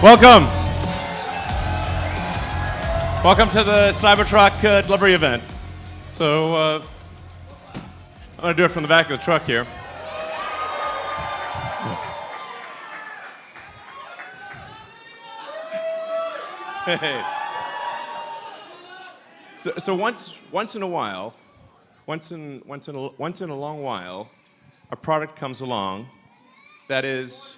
Welcome. Welcome to the CyberTruck Delivery Event. So I'm going to do it from the back of the truck here. Hey. So once in a while, once in a long while, a product comes along that is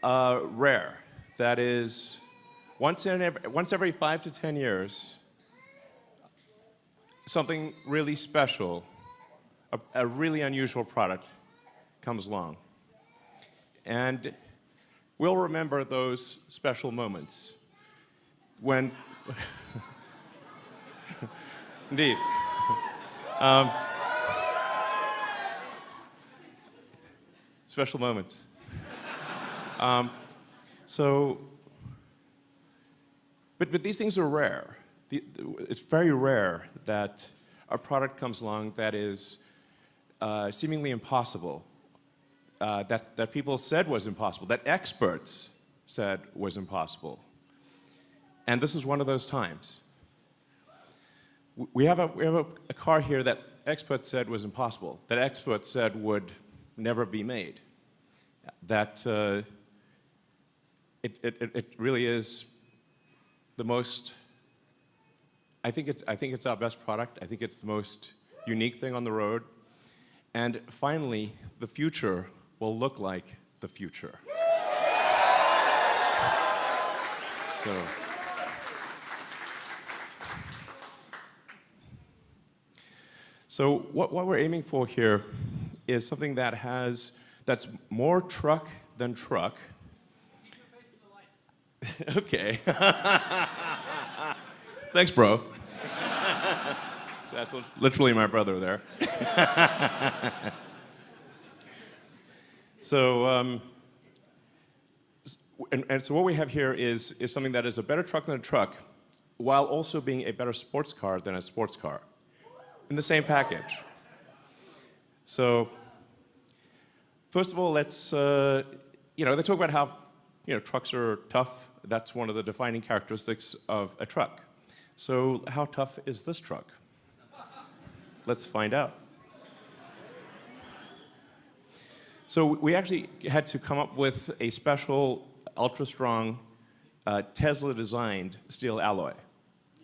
rare. That is once every 5 to 10 years, something really special, a really unusual product comes along. And we'll remember those special moments when, indeed. Special moments. But these things are rare. It's very rare that a product comes along that is seemingly impossible, that people said was impossible, that experts said was impossible. And this is one of those times. We have a car here that experts said was impossible, that experts said would never be made, that it really is the most, I think it's our best product. I think it's the most unique thing on the road. And finally, the future will look like the future. So what we're aiming for here is something that's more truck than truck. Okay. Thanks, bro. That's literally my brother there. So, so what we have here is something that is a better truck than a truck, while also being a better sports car than a sports car, in the same package. So, first of all, let's they talk about how trucks are tough. That's one of the defining characteristics of a truck. So how tough is this truck? Let's find out. So we actually had to come up with a special, ultra-strong, Tesla-designed steel alloy.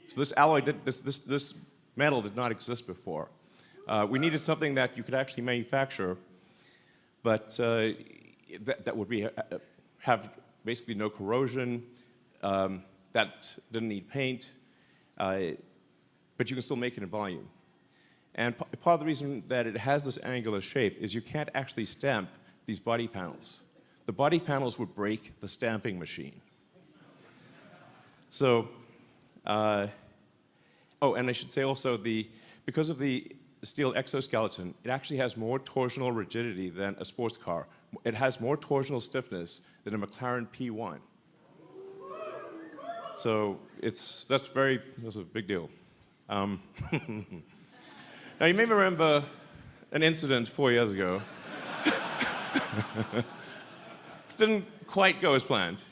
So this alloy, this metal did not exist before. We needed something that you could actually manufacture, but that would have basically no corrosion, that didn't need paint, but you can still make it in volume. And part of the reason that it has this angular shape is you can't actually stamp these body panels. The body panels would break the stamping machine. So, and I should say also, because of the steel exoskeleton, it actually has more torsional rigidity than a sports car. It has more torsional stiffness than a McLaren P1. So that's a big deal. Now you may remember an incident 4 years ago. Didn't quite go as planned.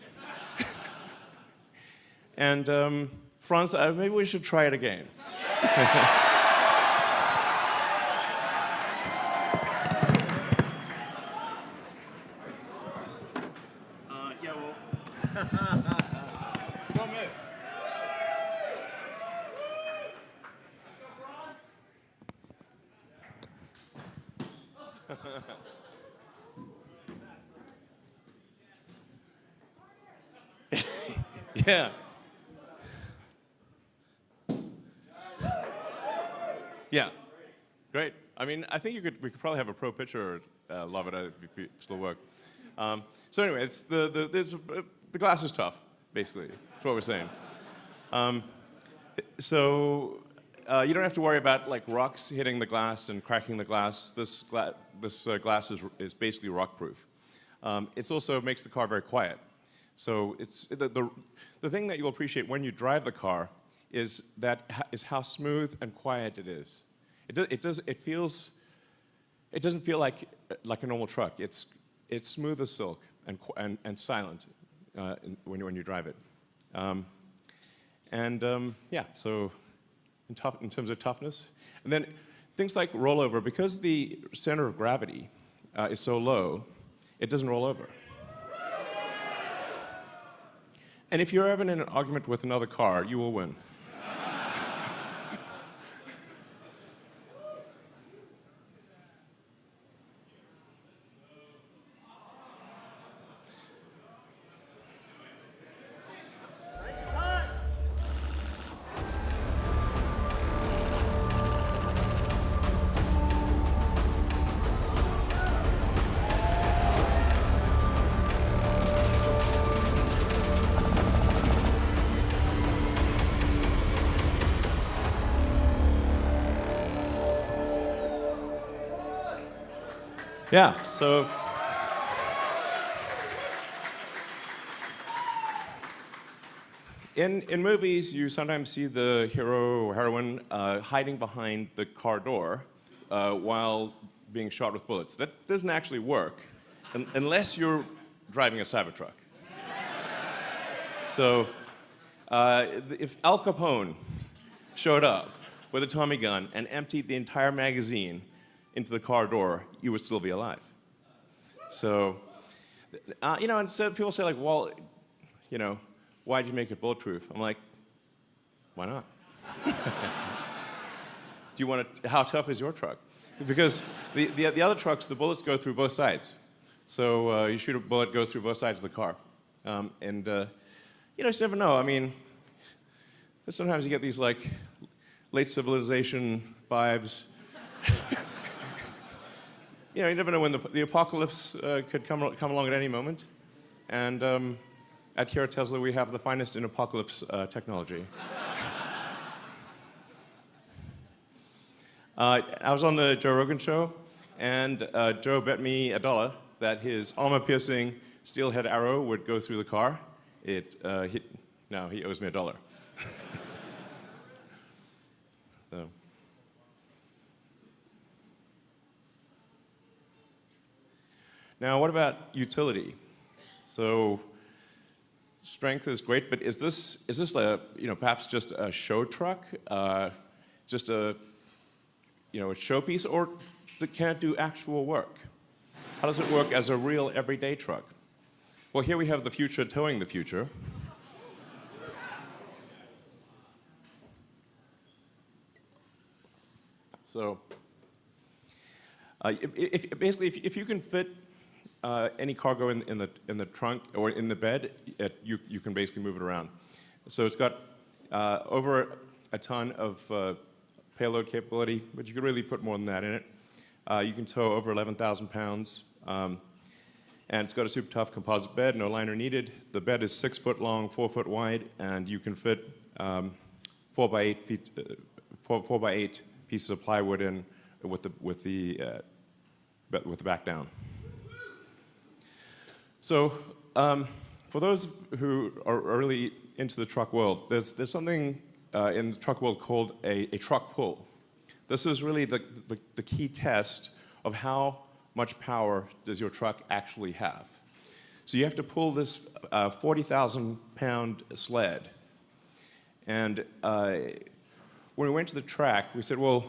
And Franz, maybe we should try it again. Don't miss. Yeah. Yeah. Great. I mean, I think we could probably have a pro pitcher love it if it still work. So anyway, it's the glass is tough, basically. That's what we're saying. So you don't have to worry about like rocks hitting the glass and cracking the glass. This glass is basically rock-proof. It also makes the car very quiet. So it's the thing that you'll appreciate when you drive the car is how smooth and quiet it is. It doesn't feel like a normal truck. It's smooth as silk and silent. when you drive it. Yeah, so in terms of toughness. And then things like rollover, because the center of gravity is so low, it doesn't roll over. And if you're ever in an argument with another car, you will win. Yeah, so in movies, you sometimes see the hero or heroine hiding behind the car door while being shot with bullets. That doesn't actually work unless you're driving a Cybertruck. So if Al Capone showed up with a Tommy gun and emptied the entire magazine into the car door, you would still be alive. So, and so people say like, well, why did you make it bulletproof? I'm like, why not? How tough is your truck? Because the other trucks, the bullets go through both sides. So you shoot a bullet, goes through both sides of the car. You just never know. I mean, sometimes you get these like late civilization vibes. You never know when the apocalypse could come along at any moment. And here at Tesla, we have the finest in apocalypse technology. I was on the Joe Rogan show, and Joe bet me $1 that his armor-piercing steelhead arrow would go through the car. He owes me $1. So. Now, what about utility? So, strength is great, but is this perhaps just a show truck, just a showpiece, or can it do actual work? How does it work as a real everyday truck? Well, here we have the future towing the future. So, if you can fit any cargo in the trunk or in the bed, you can basically move it around. So it's got over a ton of payload capability, but you could really put more than that in it. You can tow over 11,000 pounds, and it's got a super tough composite bed, no liner needed. The bed is 6 foot long, 4 foot wide, and you can fit 4 by 8 pieces of plywood in with the back down. So, for those who are really into the truck world, there's something in the truck world called a truck pull. This is really the key test of how much power does your truck actually have. So you have to pull this 40,000-pound sled. And when we went to the track, we said, well,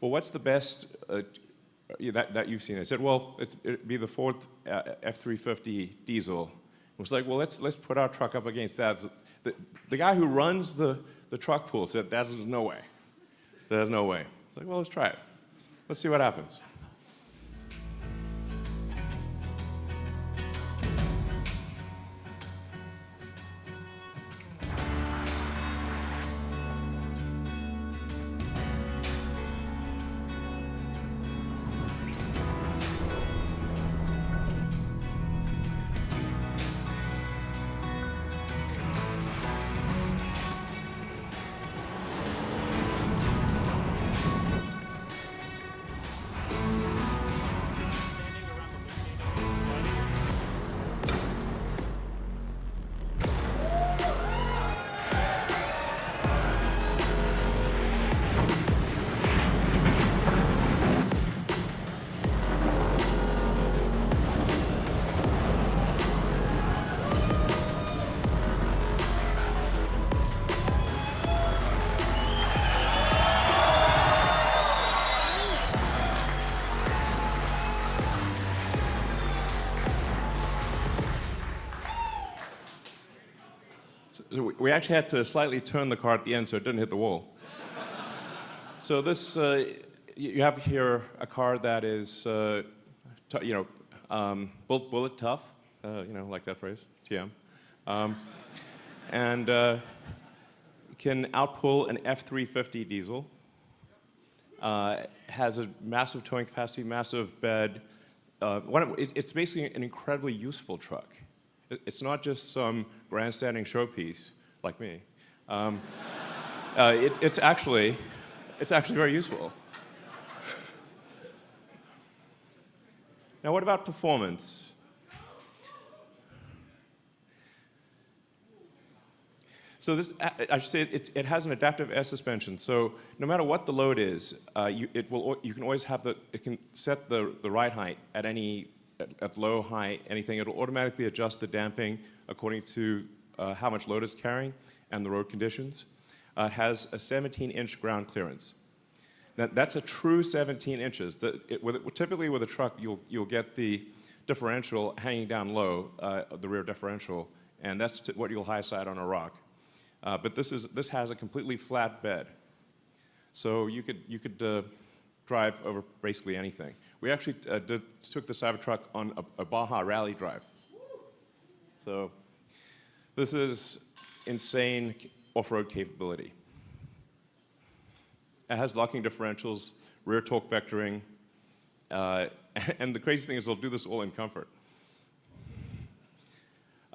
what's the best that you've seen? I said, well, it'd be the Ford F-350 diesel. It was like, well, let's put our truck up against that. The guy who runs the truck pool said, there's no way. There's no way. It's like, well, let's try it. Let's see what happens. we actually had to slightly turn the car at the end so it didn't hit the wall. So this, you have here a car that is, bullet tough, like that phrase, TM, and can outpull an F350 diesel. Has a massive towing capacity, massive bed. It's basically an incredibly useful truck. It's not just some grandstanding showpiece like me. It's actually very useful. Now, what about performance? So this, I should say, it has an adaptive air suspension. So no matter what the load is, you can always have it can set the ride height at low, high, anything. It'll automatically adjust the damping according to how much load it's carrying and the road conditions. It has a 17-inch ground clearance. Now, that's a true 17 inches. Typically with a truck, you'll get the differential hanging down low, the rear differential, and that's what you'll high side on a rock. But this has a completely flat bed, so you could drive over basically anything. We actually took the Cybertruck on a Baja rally drive. So this is insane off-road capability. It has locking differentials, rear torque vectoring, and the crazy thing is they'll do this all in comfort.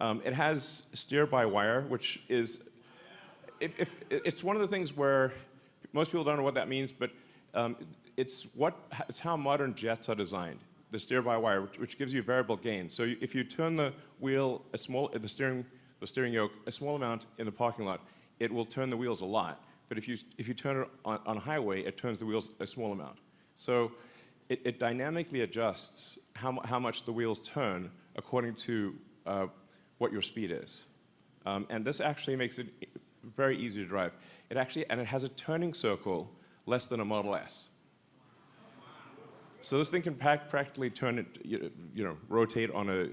It has steer-by-wire, which is it's one of the things where most people don't know what that means, but it's how modern jets are designed. The steer-by-wire, which gives you variable gain. So if you turn the wheel the steering yoke a small amount in the parking lot, it will turn the wheels a lot. But if you turn it on a highway, it turns the wheels a small amount. So it dynamically adjusts how much the wheels turn according to what your speed is. And this actually makes it very easy to drive. It has a turning circle less than a Model S. So this thing can practically turn it, rotate on a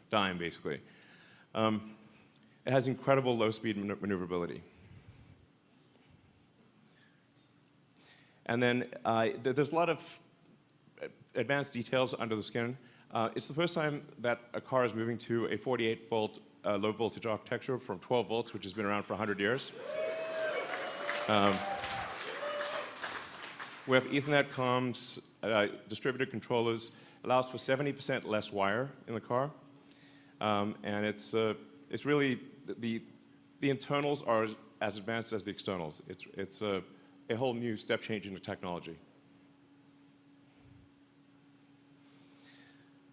dime basically. It has incredible low-speed maneuverability. And then there's a lot of advanced details under the skin. It's the first time that a car is moving to a 48-volt low-voltage architecture from 12 volts, which has been around for 100 years. We have Ethernet comms, distributed controllers, allows for 70% less wire in the car. And it's really, the internals are as advanced as the externals. It's a whole new step change in the technology.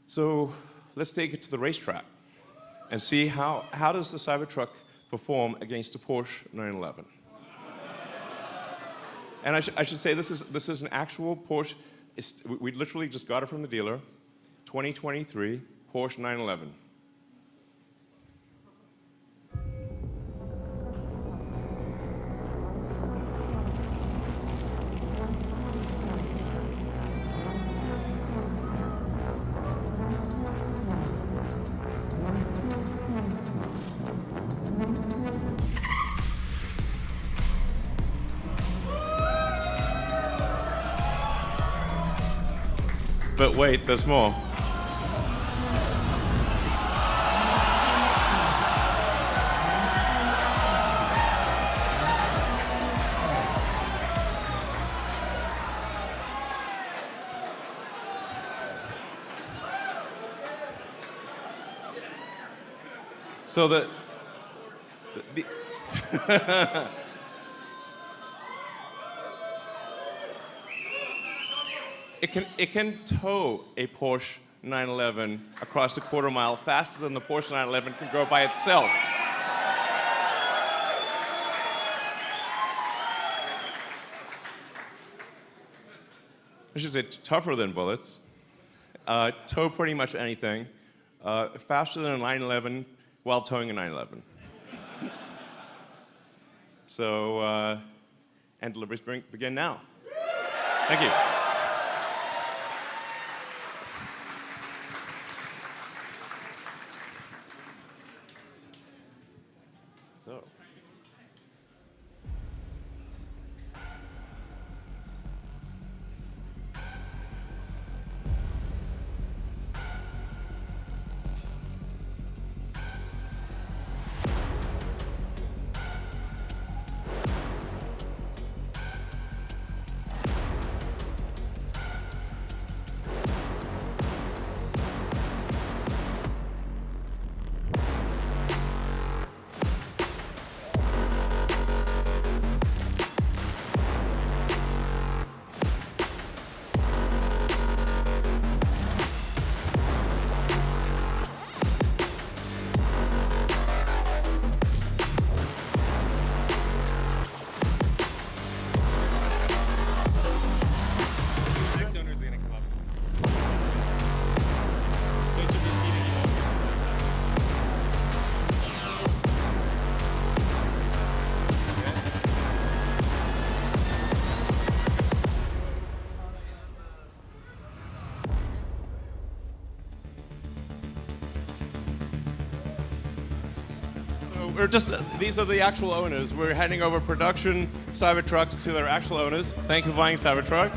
So let's take it to the racetrack and see how does the Cybertruck perform against a Porsche 911. And I should say this is an actual Porsche. We literally just got it from the dealer, 2023 Porsche 911. But wait, there's more. So the It can tow a Porsche 911 across a quarter mile faster than the Porsche 911 can go by itself. I should say tougher than bullets. Tow pretty much anything. Faster than a 911 while towing a 911. So, and deliveries begin now. Thank you. So. these are the actual owners. We're handing over production Cybertrucks to their actual owners. Thank you for buying Cybertruck.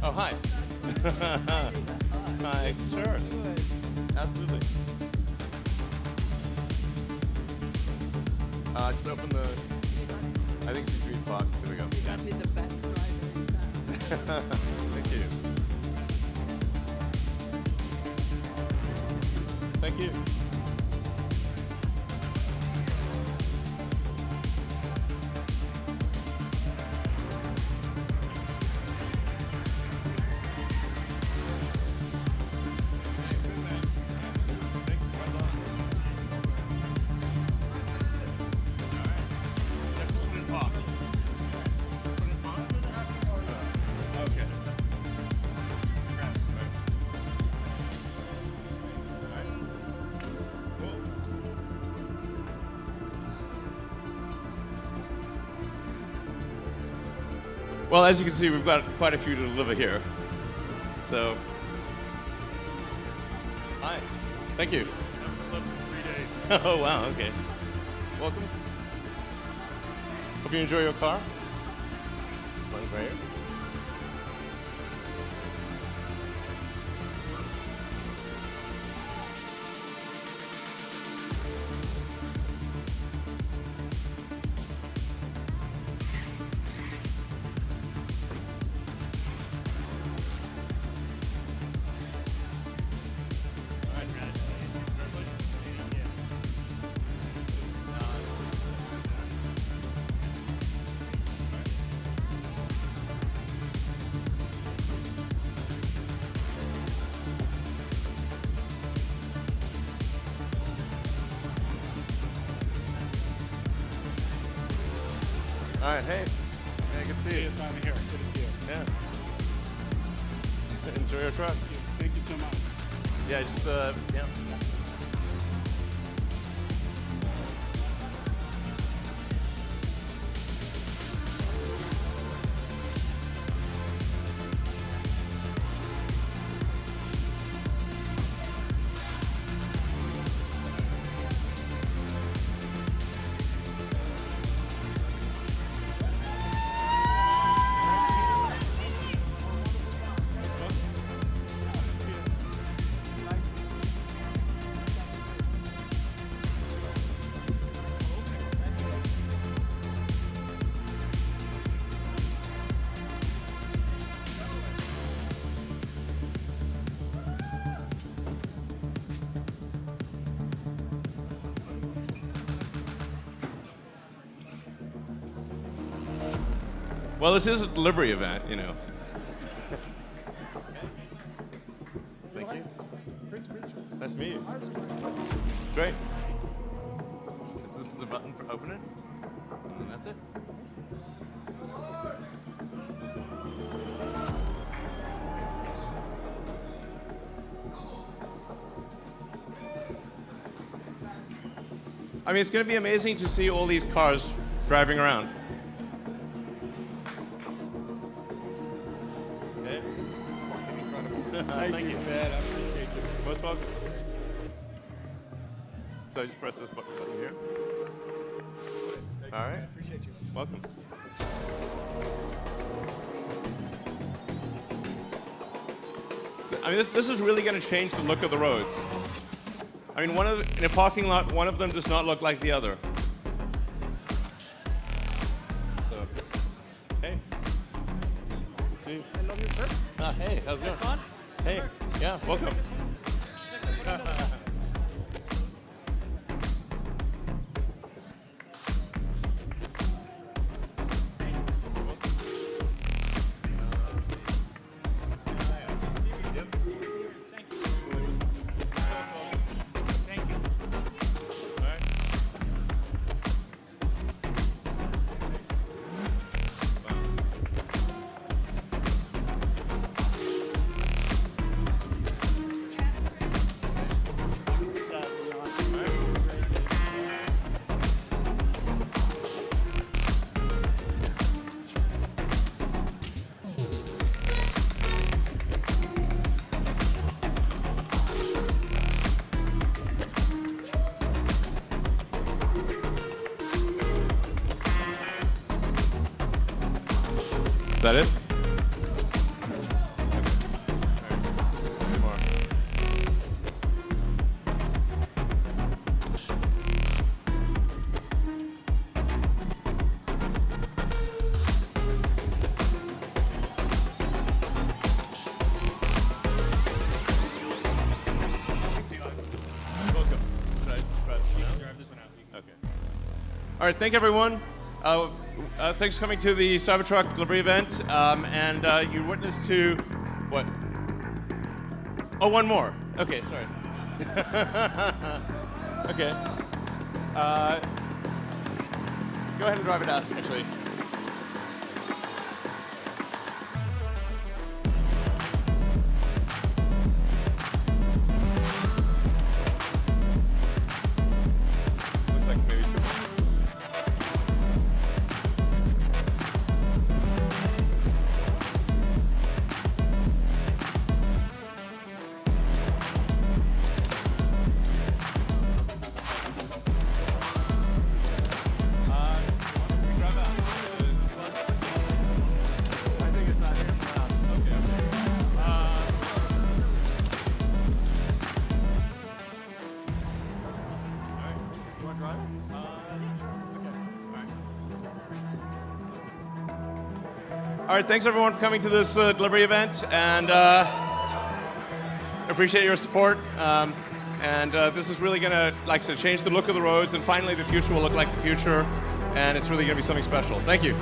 Oh, hi. Hi. Sure. Absolutely. Just open the, I think it's Street Park. There we go. You got me the best driver in town. Thank you. Thank you. Well, as you can see, we've got quite a few to deliver here. So, hi. Thank you. I haven't slept in 3 days. Oh, wow, okay. Welcome. Hope you enjoy your car. One right here. All right, hey. Hey, good to see you. I'm here. Good to see you. Yeah. Enjoy your truck. Thank you so much. Yeah, just, yeah. Well, this is a delivery event, you know. Thank you. Nice to meet you. Great. This is the button for open it, and that's it. I mean, it's going to be amazing to see all these cars driving around. Okay. It's fucking incredible. Thank you, man. I appreciate you. Most welcome. So I just press this button here. All right. Appreciate you. Welcome. So, I mean, this is really going to change the look of the roads. I mean, in a parking lot, one of them does not look like the other. So, hey. See you. I love your trip. Hey, how's it going? Hey, yeah, welcome. that it? All right, thank you, everyone. Thanks for coming to the CyberTruck Delivery Event. And you're witness to what? Oh, one more. Okay, sorry. Okay. Go ahead and drive it out, actually. Looks like maybe two more. All right, thanks everyone for coming to this delivery event, and appreciate your support. This is really gonna, like I said, change the look of the roads, and finally the future will look like the future, and it's really gonna be something special. Thank you.